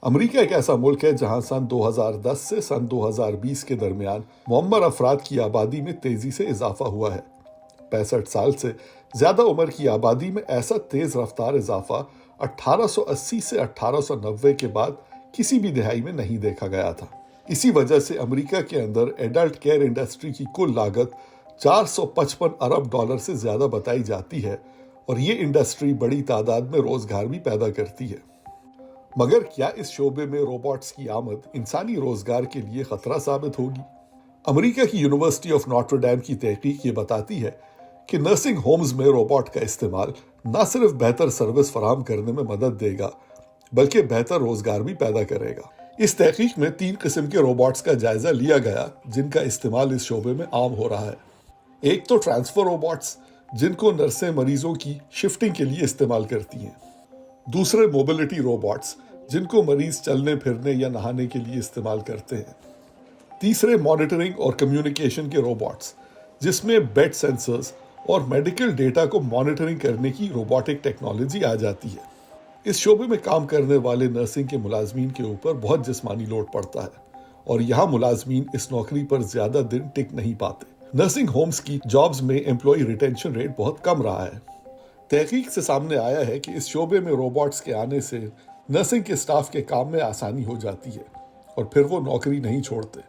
امریکہ ایک ایسا ملک ہے جہاں سن 2010 سے سن 2020 کے درمیان معمر افراد کی آبادی میں تیزی سے اضافہ ہوا ہے۔ 65 سال سے زیادہ عمر کی آبادی میں ایسا تیز رفتار اضافہ 1880 سے 1890 کے بعد کسی بھی دہائی میں نہیں دیکھا گیا تھا۔ اسی وجہ سے امریکہ کے اندر ایڈلٹ کیئر انڈسٹری کی کل لاگت 455 ارب ڈالر سے زیادہ بتائی جاتی ہے، اور یہ انڈسٹری بڑی تعداد میں روزگار بھی پیدا کرتی ہے۔ مگر کیا اس شعبے میں روبوٹس کی آمد انسانی روزگار کے لیے خطرہ ثابت ہوگی؟ امریکہ کی یونیورسٹی آف نوٹر ڈیم کی تحقیق یہ بتاتی ہے کہ نرسنگ ہومز میں روبوٹ کا استعمال نہ صرف بہتر سروس فراہم کرنے میں مدد دے گا بلکہ بہتر روزگار بھی پیدا کرے گا۔ اس تحقیق میں 3 قسم کے روبوٹس کا جائزہ لیا گیا جن کا استعمال اس شعبے میں عام ہو رہا ہے۔ ایک تو ٹرانسفر روبوٹس، جن کو نرسیں مریضوں کی شفٹنگ کے لیے استعمال کرتی ہیں۔ دوسرے موبلٹی روبوٹس، جن کو مریض چلنے پھرنے یا نہانے کے لیے استعمال کرتے ہیں۔ تیسرے مانیٹرنگ اور کمیونیکیشن کے روبوٹس، جس میں بیڈ سینسرز اور میڈیکل ڈیٹا کو مانیٹرنگ کرنے کی روبوٹک ٹیکنالوجی آ جاتی ہے۔ اس شعبے میں کام کرنے والے نرسنگ کے ملازمین کے اوپر بہت جسمانی لوڈ پڑتا ہے، اور یہاں ملازمین اس نوکری پر زیادہ دن ٹک نہیں پاتے۔ نرسنگ ہومز کی جابز میں امپلائی ریٹینشن ریٹ بہت کم رہا ہے۔ تحقیق سے سامنے آیا ہے کہ اس شعبے میں روبوٹس کے آنے سے نرسنگ کے سٹاف کے کام میں آسانی ہو جاتی ہے، اور پھر وہ نوکری نہیں چھوڑتے۔